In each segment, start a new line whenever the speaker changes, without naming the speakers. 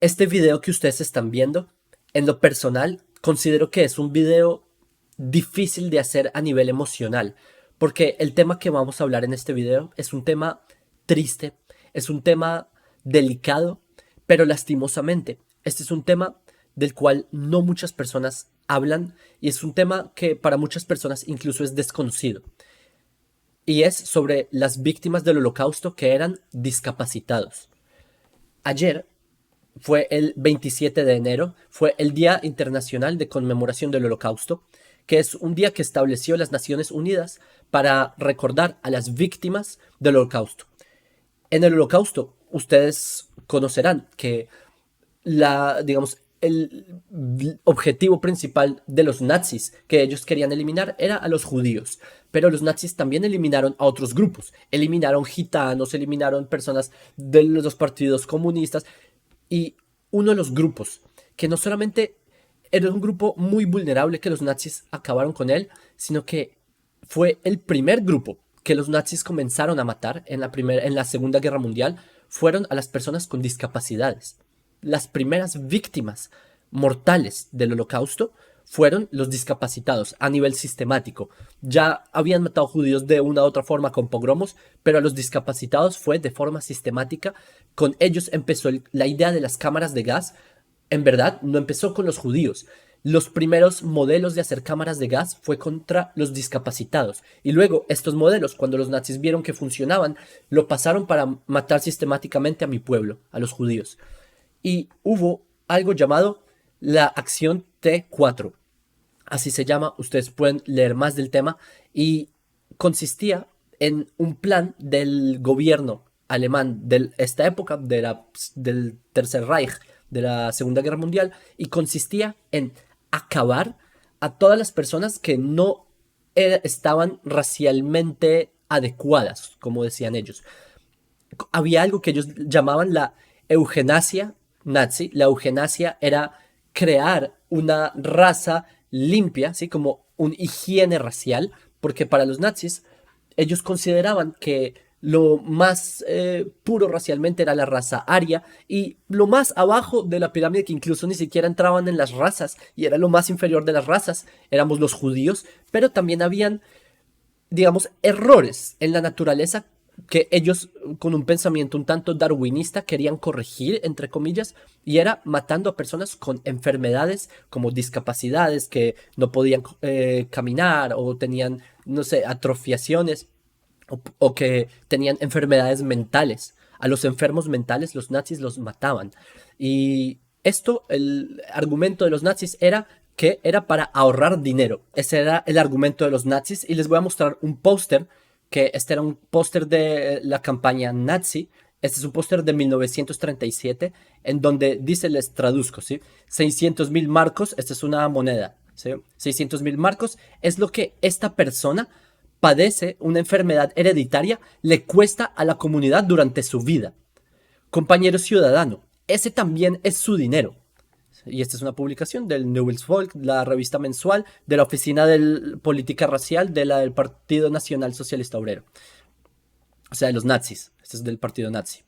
Este video que ustedes están viendo, en lo personal, considero que es un video difícil de hacer a nivel emocional, porque el tema que vamos a hablar en este video es un tema triste, es un tema delicado, pero lastimosamente, este es un tema del cual no muchas personas hablan y es un tema que para muchas personas incluso es desconocido. Y es sobre las víctimas del holocausto que eran discapacitados. Ayer fue el 27 de enero, fue el Día Internacional de Conmemoración del Holocausto, que es un día que estableció las Naciones Unidas para recordar a las víctimas del Holocausto. En el Holocausto, ustedes conocerán que digamos, el objetivo principal de los nazis que ellos querían eliminar era a los judíos. Pero los nazis también eliminaron a otros grupos. Eliminaron gitanos, eliminaron personas de los partidos comunistas. Y uno de los grupos que no solamente era un grupo muy vulnerable que los nazis acabaron con él, sino que fue el primer grupo que los nazis comenzaron a matar en la Segunda Guerra Mundial, fueron a las personas con discapacidades. Las primeras víctimas mortales del Holocausto fueron los discapacitados a nivel sistemático. Ya habían matado judíos de una u otra forma con pogromos, pero a los discapacitados fue de forma sistemática. Con ellos empezó la idea de las cámaras de gas. En verdad, no empezó con los judíos. Los primeros modelos de hacer cámaras de gas fue contra los discapacitados. Y luego estos modelos, cuando los nazis vieron que funcionaban, lo pasaron para matar sistemáticamente a mi pueblo, a los judíos. Y hubo algo llamado la acción T4. Así se llama, ustedes pueden leer más del tema. Y consistía en un plan del gobierno alemán de esta época, del Tercer Reich, de la Segunda Guerra Mundial, y consistía en acabar a todas las personas que no estaban racialmente adecuadas, como decían ellos. Había algo que ellos llamaban la eugenasia nazi. La eugenasia era crear una raza limpia, ¿sí? Como un higiene racial, porque para los nazis ellos consideraban que lo más puro racialmente era la raza aria, y lo más abajo de la pirámide, que incluso ni siquiera entraban en las razas y era lo más inferior de las razas, éramos los judíos. Pero también habían, digamos, errores en la naturaleza que ellos, con un pensamiento un tanto darwinista, querían corregir, entre comillas, y era matando a personas con enfermedades como discapacidades, que no podían caminar o tenían, no sé, atrofiaciones, o que tenían enfermedades mentales. A los enfermos mentales los nazis los mataban. Y esto, el argumento de los nazis era que era para ahorrar dinero. Ese era el argumento de los nazis. Y les voy a mostrar un póster, que este era un póster de la campaña nazi. Este es un póster de 1937, en donde dice, les traduzco, ¿sí? 600.000 marcos, esta es una moneda, ¿sí? 600.000 marcos es lo que esta persona padece una enfermedad hereditaria, le cuesta a la comunidad durante su vida. Compañero ciudadano, ese también es su dinero. Y esta es una publicación del Neues Volk, la revista mensual de la Oficina de Política Racial del Partido Nacional Socialista Obrero. O sea, de los nazis. Este es del partido nazi.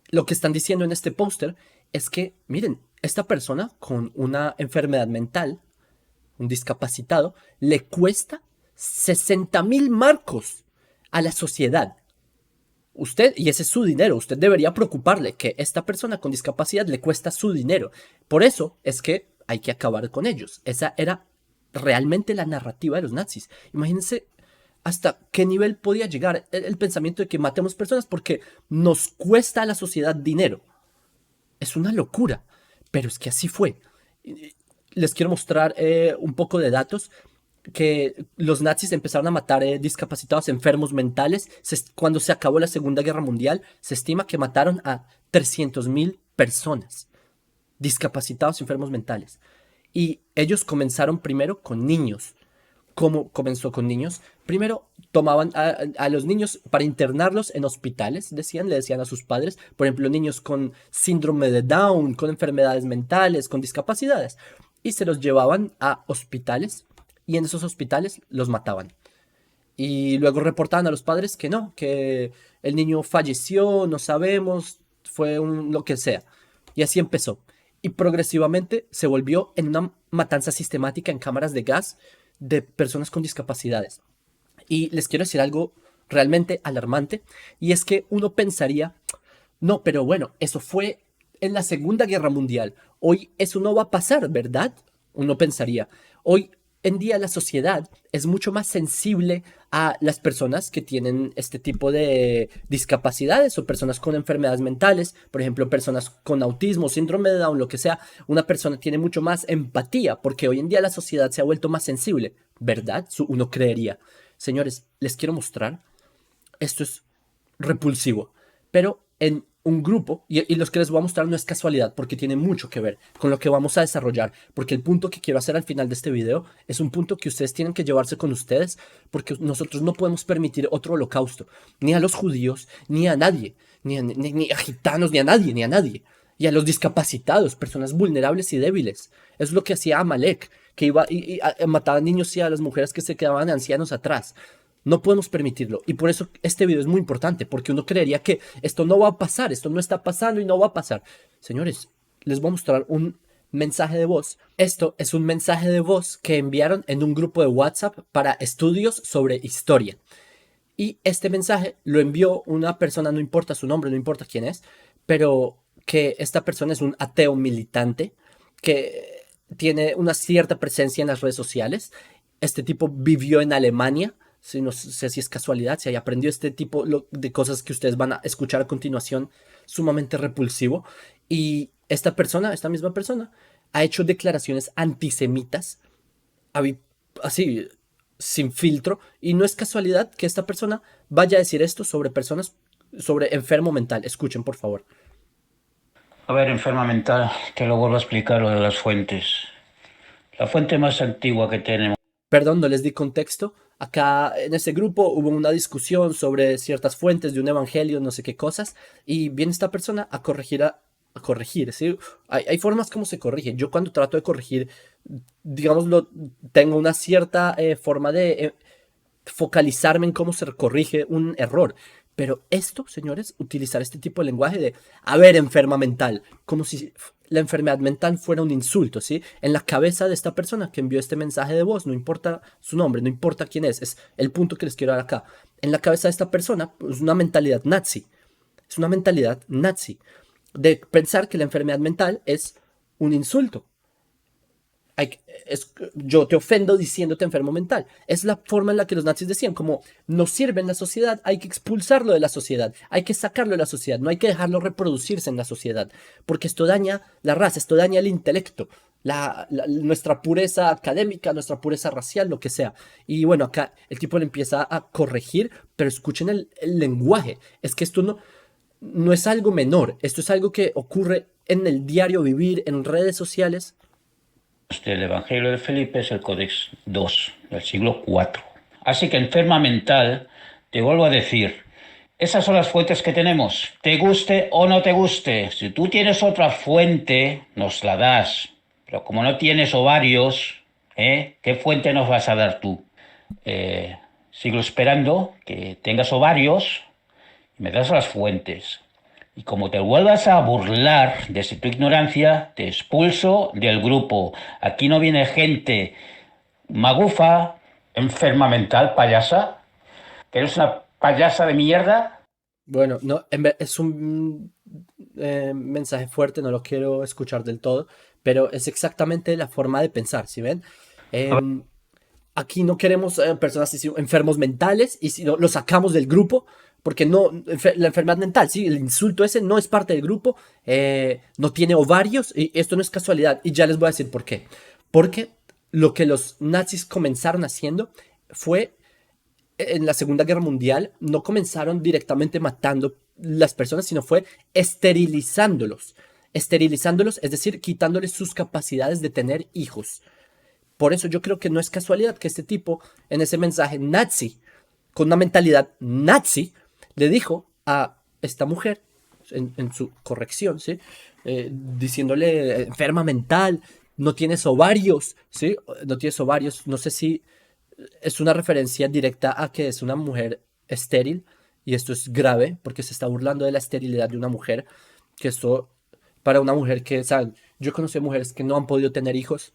Lo que están diciendo en este póster es que, miren, esta persona con una enfermedad mental, un discapacitado, le cuesta 60.000 marcos a la sociedad. Usted, y ese es su dinero, usted debería preocuparle que esta persona con discapacidad le cuesta su dinero. Por eso es que hay que acabar con ellos. Esa era realmente la narrativa de los nazis. Imagínense hasta qué nivel podía llegar el pensamiento de que matemos personas porque nos cuesta a la sociedad dinero. Es una locura, pero es que así fue. Les quiero mostrar un poco de datos que los nazis empezaron a matar discapacitados enfermos mentales. Cuando se acabó la Segunda Guerra Mundial, se estima que mataron a 300.000 personas discapacitados enfermos mentales. Y ellos comenzaron primero con niños. ¿Cómo comenzó con niños? Primero tomaban a los niños para internarlos en hospitales, le decían a sus padres, por ejemplo, niños con síndrome de Down, con enfermedades mentales, con discapacidades, y se los llevaban a hospitales, y en esos hospitales los mataban. Y luego reportaban a los padres que no, que el niño falleció, no sabemos, fue lo que sea. Y así empezó. Y progresivamente se volvió en una matanza sistemática en cámaras de gas de personas con discapacidades. Y les quiero decir algo realmente alarmante, y es que uno pensaría, no, pero bueno, eso fue en la Segunda Guerra Mundial. Hoy eso no va a pasar, ¿verdad? Uno pensaría. Hoy en día la sociedad es mucho más sensible a las personas que tienen este tipo de discapacidades o personas con enfermedades mentales, por ejemplo, personas con autismo, síndrome de Down, lo que sea. Una persona tiene mucho más empatía porque hoy en día la sociedad se ha vuelto más sensible, ¿verdad? Uno creería. Señores, les quiero mostrar, esto es repulsivo, pero en un grupo, y los que les voy a mostrar no es casualidad, porque tiene mucho que ver con lo que vamos a desarrollar, porque el punto que quiero hacer al final de este video es un punto que ustedes tienen que llevarse con ustedes, porque nosotros no podemos permitir otro holocausto, ni a los judíos, ni a nadie, ni a gitanos, ni a nadie, ni a nadie, y a los discapacitados, personas vulnerables y débiles. Eso es lo que hacía Amalek, que iba y mataba a niños y a las mujeres que se quedaban ancianos atrás. No podemos permitirlo. Y por eso este video es muy importante, porque uno creería que esto no va a pasar, esto no está pasando y no va a pasar. Señores, les voy a mostrar un mensaje de voz. Esto es un mensaje de voz que enviaron en un grupo de WhatsApp para estudios sobre historia. Y este mensaje lo envió una persona, no importa su nombre, no importa quién es, pero que esta persona es un ateo militante que tiene una cierta presencia en las redes sociales. Este tipo vivió en Alemania, si no sé si es casualidad, si haya aprendido este tipo de cosas que ustedes van a escuchar a continuación, sumamente repulsivo. Y esta persona, esta misma persona, ha hecho declaraciones antisemitas, así, sin filtro, y no es casualidad que esta persona vaya a decir esto sobre personas, sobre enfermo mental. Escuchen, por favor.
A ver, enferma mental, te lo vuelvo a explicar lo de las fuentes. La fuente más antigua que tenemos.
Perdón, no les di contexto. Acá en ese grupo hubo una discusión sobre ciertas fuentes de un evangelio, no sé qué cosas, y viene esta persona a corregir, ¿sí? Hay formas como se corrige. Yo cuando trato de corregir, digámoslo, tengo una cierta forma de focalizarme en cómo se corrige un error. Pero esto, señores, utilizar este tipo de lenguaje de, a ver, enferma mental, como si la enfermedad mental fuera un insulto, ¿sí? En la cabeza de esta persona que envió este mensaje de voz, no importa su nombre, no importa quién es el punto que les quiero dar acá. En la cabeza de esta persona es una mentalidad nazi, es una mentalidad nazi de pensar que la enfermedad mental es un insulto. Yo te ofendo diciéndote enfermo mental. Es la forma en la que los nazis decían, como no sirve en la sociedad, hay que expulsarlo de la sociedad, hay que sacarlo de la sociedad, no hay que dejarlo reproducirse en la sociedad, porque esto daña la raza, esto daña el intelecto, nuestra pureza académica, nuestra pureza racial, lo que sea. Y bueno, acá el tipo le empieza a corregir, pero escuchen el lenguaje, es que esto no es algo menor, esto es algo que ocurre en el diario vivir, en redes sociales.
El Evangelio de Felipe es el Codex II del siglo IV. Así que enferma mental, te vuelvo a decir, esas son las fuentes que tenemos, te guste o no te guste. Si tú tienes otra fuente, nos la das. Pero como no tienes ovarios, ¿qué fuente nos vas a dar tú? Sigo esperando que tengas ovarios y me das las fuentes. Y como te vuelvas a burlar de tu ignorancia, te expulso del grupo. Aquí no viene gente magufa, enferma mental, payasa, que eres una payasa de mierda.
Bueno, no, es un mensaje fuerte, no lo quiero escuchar del todo, pero es exactamente la forma de pensar, ¿sí ven? Em, Aquí no queremos personas así, enfermos mentales y si no, lo sacamos del grupo, porque no, la enfermedad mental, sí, el insulto ese no es parte del grupo, no tiene ovarios y esto no es casualidad y ya les voy a decir por qué. Porque lo que los nazis comenzaron haciendo fue en la Segunda Guerra Mundial no comenzaron directamente matando las personas, sino fue esterilizándolos. Esterilizándolos, es decir, quitándoles sus capacidades de tener hijos. Por eso yo creo que no es casualidad que este tipo, en ese mensaje nazi, con una mentalidad nazi, le dijo a esta mujer, en su corrección, ¿sí? Diciéndole enferma mental, no tienes ovarios, ¿sí? No tienes ovarios, no sé si es una referencia directa a que es una mujer estéril y esto es grave porque se está burlando de la esterilidad de una mujer, que esto para una mujer que, ¿saben? Yo he conocido mujeres que no han podido tener hijos.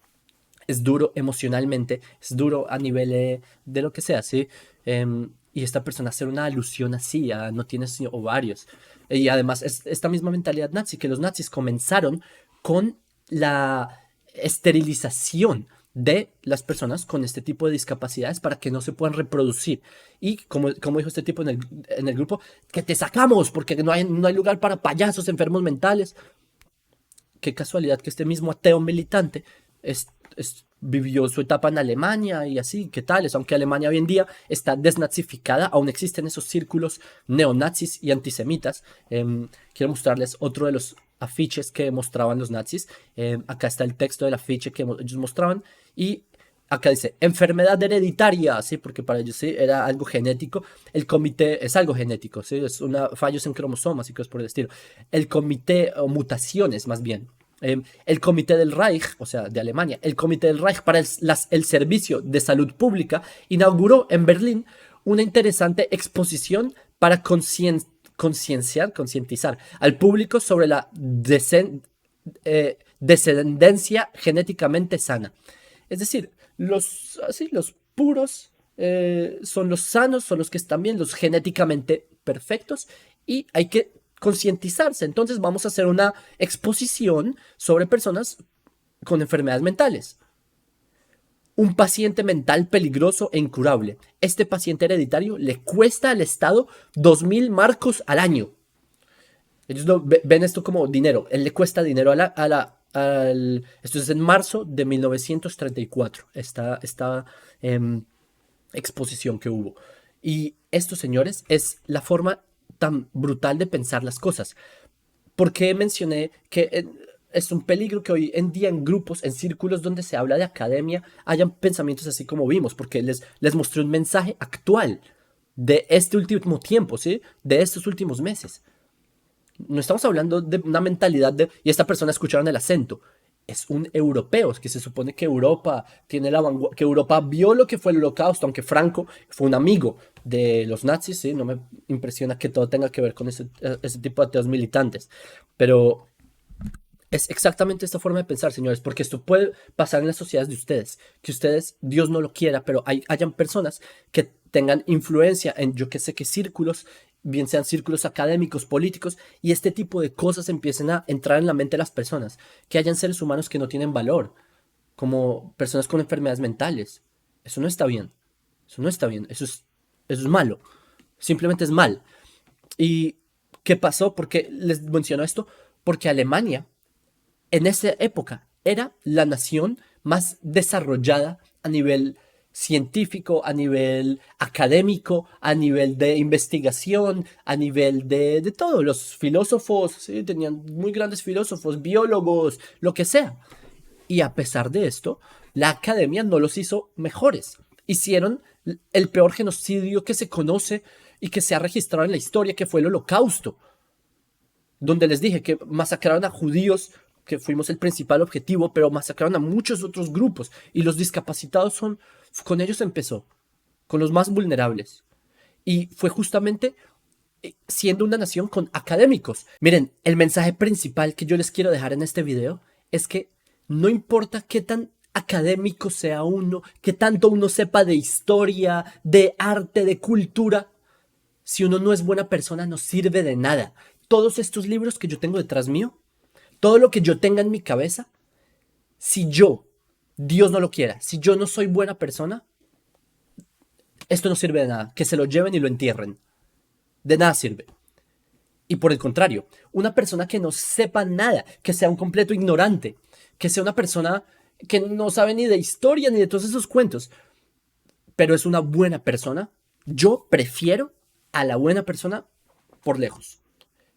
Es duro emocionalmente, es duro a nivel de lo que sea, ¿sí? Y esta persona hacer una alusión así a no tienes ovarios. Y además es esta misma mentalidad nazi, que los nazis comenzaron con la esterilización de las personas con este tipo de discapacidades para que no se puedan reproducir. Y como dijo este tipo en el grupo, que te sacamos porque no hay lugar para payasos enfermos mentales. Qué casualidad que este mismo ateo militante vivió su etapa en Alemania y así, ¿qué tal? Aunque Alemania hoy en día está desnazificada, aún existen esos círculos neonazis y antisemitas. Quiero mostrarles otro de los afiches que mostraban los nazis. Acá está el texto del afiche que ellos mostraban y acá dice, enfermedad hereditaria, ¿sí? Porque para ellos sí, era algo genético. El comité es algo genético, ¿sí? Es fallos en cromosomas y cosas por el estilo. El comité, o mutaciones más bien. El comité del Reich, o sea, de Alemania, el comité del Reich para el servicio de salud pública inauguró en Berlín una interesante exposición para concientizar al público sobre la descendencia genéticamente sana. Es decir, los puros son los sanos, son los que están bien, los genéticamente perfectos, y hay que concientizarse. Entonces vamos a hacer una exposición sobre personas con enfermedades mentales. Un paciente mental peligroso e incurable. Este paciente hereditario le cuesta al Estado 2.000 marcos al año. Ellos ven esto como dinero. Él le cuesta dinero esto es en marzo de 1934. Esta exposición que hubo. Y esto, señores, es la forma tan brutal de pensar las cosas. Porque mencioné que es un peligro que hoy en día en grupos, en círculos donde se habla de academia, hayan pensamientos así como vimos, porque les mostré un mensaje actual de este último tiempo, ¿sí? De estos últimos meses. No estamos hablando de una mentalidad y esta persona escucharon el acento. Es un europeo, es que se supone que Europa tiene que Europa vio lo que fue el Holocausto, aunque Franco fue un amigo de los nazis, ¿sí? No me impresiona que todo tenga que ver con ese tipo de ateos militantes, pero es exactamente esta forma de pensar, señores, porque esto puede pasar en las sociedades de ustedes, que ustedes, Dios no lo quiera, pero hayan personas que tengan influencia en yo que sé qué círculos, bien sean círculos académicos, políticos, y este tipo de cosas empiecen a entrar en la mente de las personas, que hayan seres humanos que no tienen valor, como personas con enfermedades mentales. Eso no está bien, eso no está bien, eso es malo, simplemente es mal. ¿Y qué pasó? ¿Por qué les menciono esto? Porque Alemania en esa época era la nación más desarrollada a nivel científico, a nivel académico, a nivel de investigación, a nivel de todo. Los filósofos, ¿sí? Tenían muy grandes filósofos, biólogos, lo que sea. Y a pesar de esto, la academia no los hizo mejores. Hicieron el peor genocidio que se conoce y que se ha registrado en la historia, que fue el Holocausto, donde les dije que masacraron a judíos, que fuimos el principal objetivo, pero masacraron a muchos otros grupos, y los discapacitados con ellos empezó, con los más vulnerables. Y fue justamente siendo una nación con académicos. Miren, el mensaje principal que yo les quiero dejar en este video es que no importa qué tan académico sea uno, qué tanto uno sepa de historia, de arte, de cultura, si uno no es buena persona no sirve de nada. Todos estos libros que yo tengo detrás mío, todo lo que yo tenga en mi cabeza, si yo, Dios no lo quiera, si yo no soy buena persona, esto no sirve de nada. Que se lo lleven y lo entierren. De nada sirve. Y por el contrario, una persona que no sepa nada, que sea un completo ignorante, que sea una persona que no sabe ni de historia ni de todos esos cuentos, pero es una buena persona, yo prefiero a la buena persona por lejos.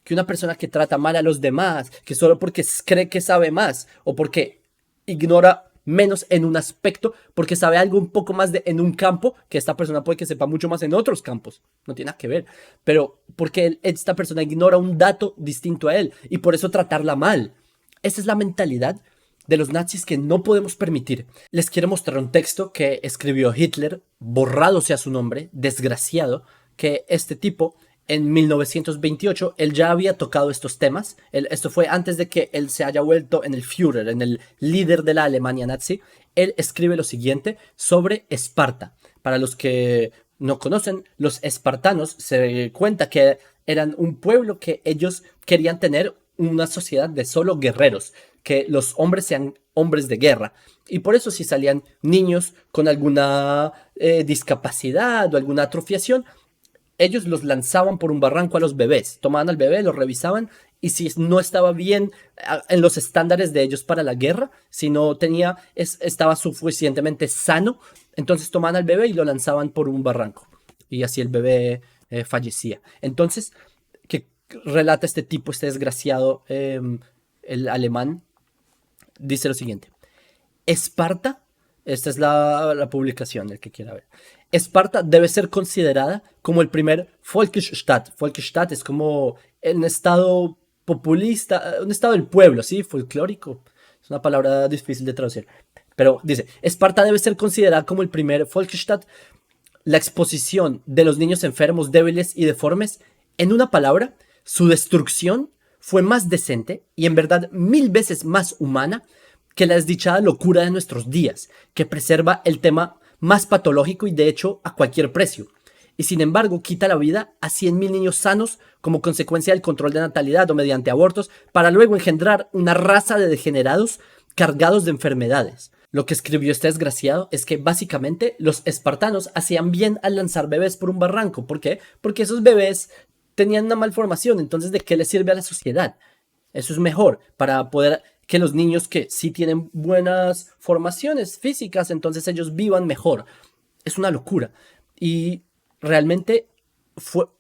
Que una persona que trata mal a los demás, que solo porque cree que sabe más o porque ignora menos en un aspecto, porque sabe algo un poco más en un campo, que esta persona puede que sepa mucho más en otros campos, no tiene nada que ver, pero porque esta persona ignora un dato distinto a él y por eso tratarla mal. Esa es la mentalidad de los nazis que no podemos permitir. Les quiero mostrar un texto que escribió Hitler, borrado sea su nombre, desgraciado, que este tipo en 1928 él ya había tocado estos temas. Esto fue antes de que él se haya vuelto en el Führer, en el líder de la Alemania nazi. Él escribe lo siguiente sobre Esparta. Para los que no conocen, los espartanos se cuenta que eran un pueblo que ellos querían tener una sociedad de solo guerreros, que los hombres sean hombres de guerra. Y por eso si salían niños con alguna discapacidad o alguna atrofiación, ellos los lanzaban por un barranco a los bebés, tomaban al bebé, lo revisaban y si no estaba bien en los estándares de ellos para la guerra, si no estaba suficientemente sano, entonces tomaban al bebé y lo lanzaban por un barranco y así el bebé fallecía. Entonces, que relata este tipo, este desgraciado, el alemán, dice lo siguiente: Esparta, esta es la publicación, el que quiera ver. Esparta debe ser considerada como el primer Volksstaat. Volksstaat es como un estado populista, un estado del pueblo, ¿sí? Folclórico. Es una palabra difícil de traducir. Pero dice, Esparta debe ser considerada como el primer Volksstaat. La exposición de los niños enfermos, débiles y deformes, en una palabra, su destrucción fue más decente y en verdad 1000 veces más humana que la desdichada locura de nuestros días, que preserva el tema más patológico y de hecho a cualquier precio. Y sin embargo quita la vida a 100.000 niños sanos como consecuencia del control de natalidad o mediante abortos, para luego engendrar una raza de degenerados cargados de enfermedades. Lo que escribió este desgraciado es que básicamente los espartanos hacían bien al lanzar bebés por un barranco. ¿Por qué? Porque esos bebés tenían una malformación, entonces ¿de qué les sirve a la sociedad? Eso es mejor para poder que los niños que sí tienen buenas formaciones físicas, entonces ellos vivan mejor. Es una locura. Y realmente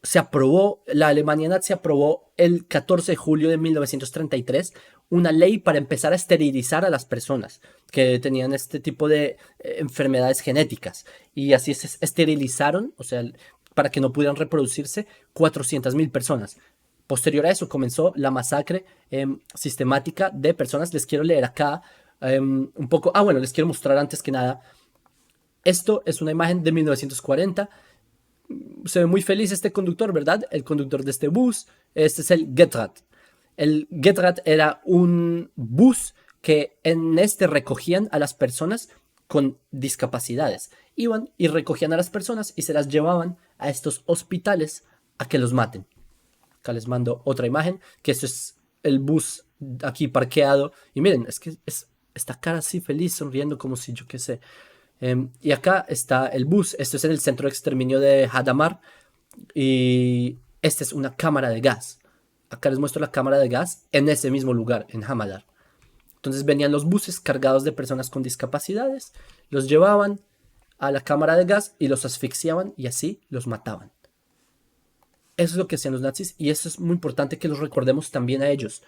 se aprobó, la Alemania nazi aprobó el 14 de julio de 1933 una ley para empezar a esterilizar a las personas que tenían este tipo de enfermedades genéticas. Y así se esterilizaron, o sea, para que no pudieran reproducirse 400.000 personas. Posterior a eso comenzó la masacre sistemática de personas. Les quiero leer acá un poco. Ah, bueno, les quiero mostrar antes que nada. Esto es una imagen de 1940. Se ve muy feliz este conductor, ¿verdad? El conductor de este bus. Este es el Getrad. El Getrad era un bus que en este recogían a las personas con discapacidades. Iban y recogían a las personas y se las llevaban a estos hospitales a que los maten. Acá les mando otra imagen, que esto es el bus aquí parqueado. Y miren, es que esta cara así feliz, sonriendo como si yo qué sé. Y acá está el bus. Esto es en el centro de exterminio de Hadamar. Y esta es una cámara de gas. Acá les muestro la cámara de gas en ese mismo lugar, en Hamadar. Entonces venían los buses cargados de personas con discapacidades, los llevaban a la cámara de gas y los asfixiaban y así los mataban. Eso es lo que hacían los nazis y eso es muy importante que los recordemos también a ellos.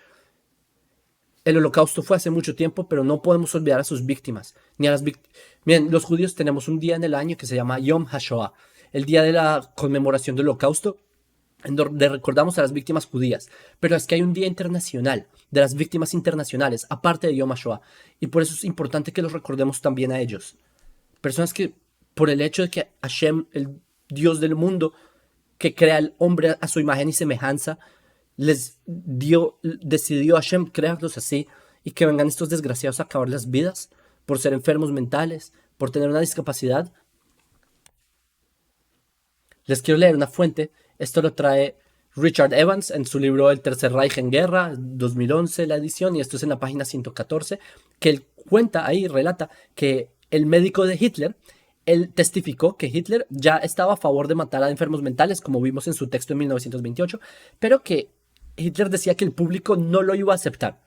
El holocausto fue hace mucho tiempo, pero no podemos olvidar a sus víctimas. Ni a las Miren, los judíos tenemos un día en el año que se llama Yom HaShoah, el día de la conmemoración del holocausto, en donde recordamos a las víctimas judías. Pero es que hay un día internacional de las víctimas internacionales, aparte de Yom HaShoah. Y por eso es importante que los recordemos también a ellos. Personas que, por el hecho de que Hashem, el Dios del mundo, que crea al hombre a su imagen y semejanza, decidió Hashem crearlos así y que vengan estos desgraciados a acabar las vidas por ser enfermos mentales, por tener una discapacidad. Les quiero leer una fuente. Esto lo trae Richard Evans en su libro El Tercer Reich en Guerra, 2011 la edición, y esto es en la página 114, que él cuenta ahí, relata que el médico de Hitler, él testificó que Hitler ya estaba a favor de matar a enfermos mentales, como vimos en su texto en 1928, pero que Hitler decía que el público no lo iba a aceptar.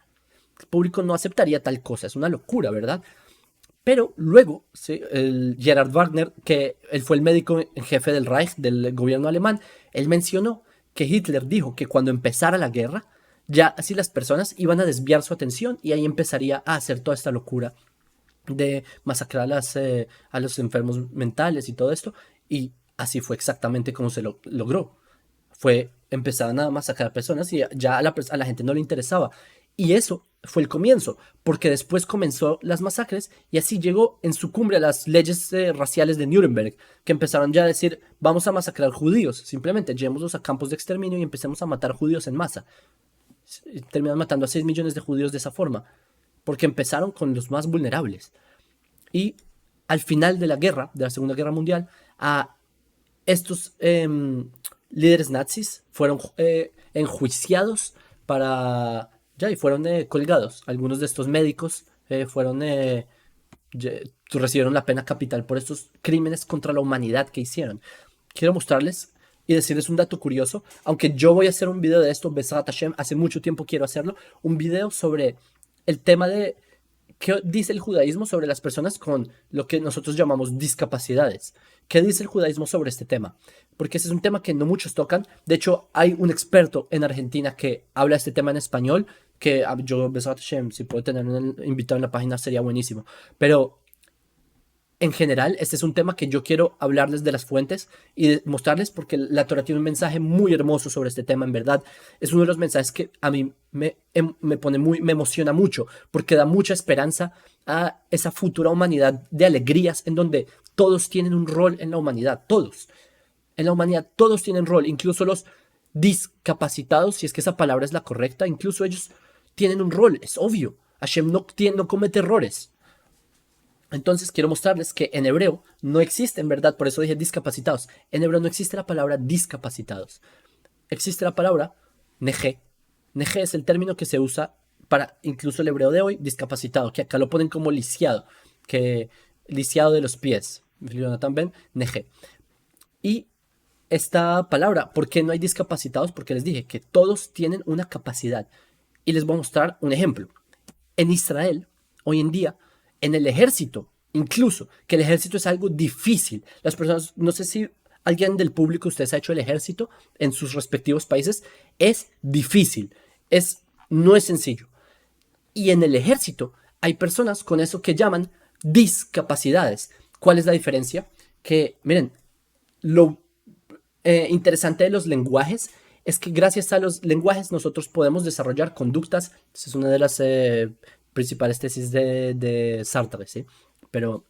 El público no aceptaría tal cosa, es una locura, ¿verdad? Pero luego, ¿sí? El Gerhard Wagner, que él fue el médico en jefe del Reich, del gobierno alemán, él mencionó que Hitler dijo que cuando empezara la guerra, ya así las personas iban a desviar su atención y ahí empezaría a hacer toda esta locura de masacrar a los enfermos mentales y todo esto. Y así fue exactamente como se logró. Fue empezar a masacrar personas y ya a la gente no le interesaba. Y eso fue el comienzo, porque después comenzó las masacres y así llegó en su cumbre a las leyes raciales de Nuremberg, que empezaron ya a decir, vamos a masacrar judíos, simplemente llevémoslos a campos de exterminio y empecemos a matar judíos en masa. Y terminaron matando a 6 millones de judíos de esa forma, porque empezaron con los más vulnerables. Y al final de la guerra, de la Segunda Guerra Mundial, a estos líderes nazis fueron enjuiciados para... Ya, y fueron colgados. Algunos de estos médicos fueron... recibieron la pena capital por estos crímenes contra la humanidad que hicieron. Quiero mostrarles y decirles un dato curioso, aunque yo voy a hacer un video de esto, Besat Hashem, hace mucho tiempo quiero hacerlo, un video sobre el tema de qué dice el judaísmo sobre las personas con lo que nosotros llamamos discapacidades. ¿Qué dice el judaísmo sobre este tema? Porque ese es un tema que no muchos tocan. De hecho, hay un experto en Argentina que habla este tema en español, que yo, Besat Hashem, si puedo tener un invitado en la página sería buenísimo. Pero en general, este es un tema que yo quiero hablarles de las fuentes y mostrarles porque la Torah tiene un mensaje muy hermoso sobre este tema, en verdad. Es uno de los mensajes que a mí me emociona mucho porque da mucha esperanza a esa futura humanidad de alegrías en donde todos tienen un rol en la humanidad, todos. En la humanidad todos tienen rol, incluso los discapacitados, si es que esa palabra es la correcta, incluso ellos tienen un rol, es obvio. Hashem no comete errores. Entonces quiero mostrarles que en hebreo no existe, en verdad, por eso dije discapacitados. En hebreo no existe la palabra discapacitados. Existe la palabra neje. Neje es el término que se usa para incluso el hebreo de hoy, discapacitado, que acá lo ponen como lisiado, que lisiado de los pies. Jonathan Ben, neje. Y esta palabra, ¿por qué no hay discapacitados? Porque les dije que todos tienen una capacidad. Y les voy a mostrar un ejemplo. En Israel, hoy en día, en el ejército, incluso, que el ejército es algo difícil. Las personas, no sé si alguien del público, ustedes ha hecho el ejército en sus respectivos países, es difícil, no es sencillo. Y en el ejército hay personas con eso que llaman discapacidades. ¿Cuál es la diferencia? Que, miren, lo interesante de los lenguajes es que gracias a los lenguajes nosotros podemos desarrollar conductas. Esa es una de las principales tesis de Sartre, ¿sí? Pero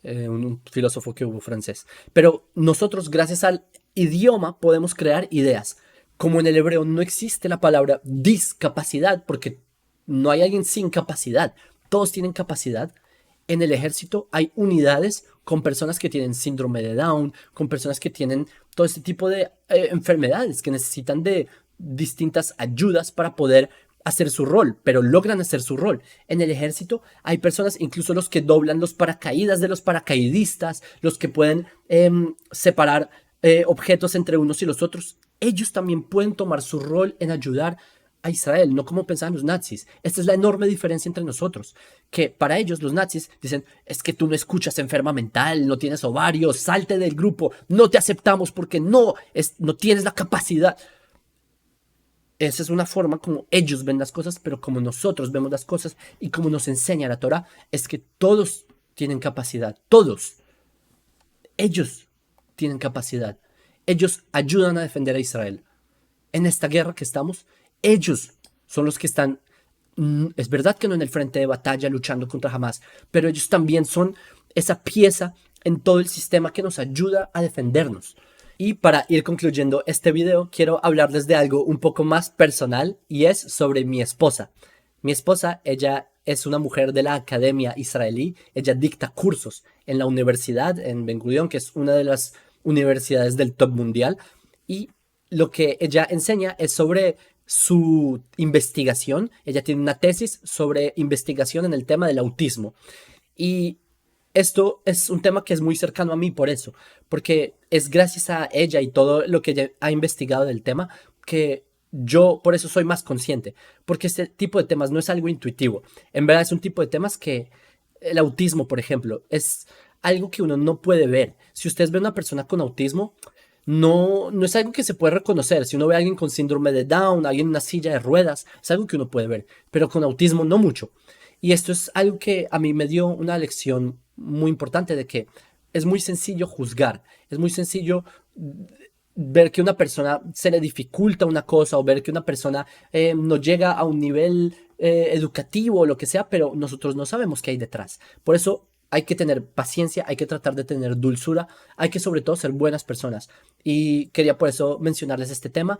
un filósofo que hubo francés. Pero nosotros, gracias al idioma, podemos crear ideas. Como en el hebreo no existe la palabra discapacidad, porque no hay alguien sin capacidad. Todos tienen capacidad. En el ejército hay unidades con personas que tienen síndrome de Down, con personas que tienen todo este tipo de enfermedades, que necesitan de distintas ayudas para poder hacer su rol, pero logran hacer su rol. En el ejército hay personas, incluso los que doblan los paracaídas de los paracaidistas, los que pueden separar objetos entre unos y los otros. Ellos también pueden tomar su rol en ayudar a Israel, no como pensaban los nazis. Esta es la enorme diferencia entre nosotros, que para ellos los nazis dicen, es que tú no escuchas, enferma mental, no tienes ovarios, salte del grupo, no te aceptamos porque no tienes la capacidad. Esa es una forma como ellos ven las cosas, pero como nosotros vemos las cosas y como nos enseña la Torah, es que todos tienen capacidad, todos. Ellos tienen capacidad. Ellos ayudan a defender a Israel. En esta guerra que estamos, ellos son los que están, es verdad que no en el frente de batalla luchando contra Hamas, pero ellos también son esa pieza en todo el sistema que nos ayuda a defendernos. Y para ir concluyendo este video, quiero hablarles de algo un poco más personal y es sobre mi esposa. Mi esposa, ella es una mujer de la Academia Israelí, ella dicta cursos en la universidad, en Ben Gurion, que es una de las universidades del top mundial, y lo que ella enseña es sobre su investigación. Ella tiene una tesis sobre investigación en el tema del autismo. Y esto es un tema que es muy cercano a mí por eso, porque es gracias a ella y todo lo que ella ha investigado del tema que yo por eso soy más consciente, porque este tipo de temas no es algo intuitivo. En verdad es un tipo de temas que el autismo, por ejemplo, es algo que uno no puede ver. Si ustedes ven a una persona con autismo, no es algo que se puede reconocer. Si uno ve a alguien con síndrome de Down, alguien en una silla de ruedas, es algo que uno puede ver, pero con autismo no mucho. Y esto es algo que a mí me dio una lección muy importante de que es muy sencillo juzgar, es muy sencillo ver que una persona se le dificulta una cosa o ver que una persona no llega a un nivel educativo o lo que sea, pero nosotros no sabemos qué hay detrás. Por eso hay que tener paciencia, hay que tratar de tener dulzura, hay que sobre todo ser buenas personas. Y quería por eso mencionarles este tema.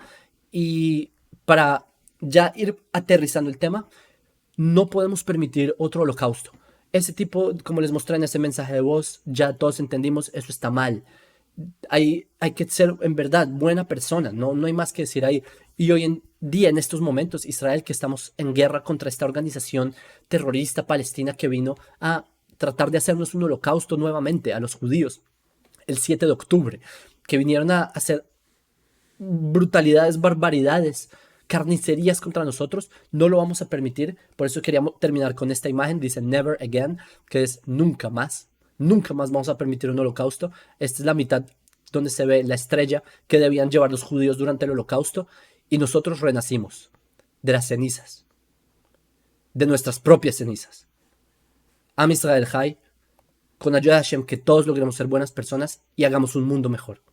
Y para ya ir aterrizando el tema, no podemos permitir otro holocausto. Ese tipo, como les mostré en ese mensaje de voz, ya todos entendimos, eso está mal. Hay que ser en verdad buena persona, no hay más que decir ahí. Y hoy en día, en estos momentos, Israel, que estamos en guerra contra esta organización terrorista palestina que vino a tratar de hacernos un holocausto nuevamente a los judíos el 7 de octubre, que vinieron a hacer brutalidades, barbaridades, carnicerías contra nosotros, no lo vamos a permitir. Por eso queríamos terminar con esta imagen, dice never again, que es nunca más. Nunca más vamos a permitir un holocausto. Esta es la mitad donde se ve la estrella que debían llevar los judíos durante el holocausto. Y nosotros renacimos de las cenizas, de nuestras propias cenizas. Am Israel Jai, con ayuda de Hashem, que todos logremos ser buenas personas y hagamos un mundo mejor.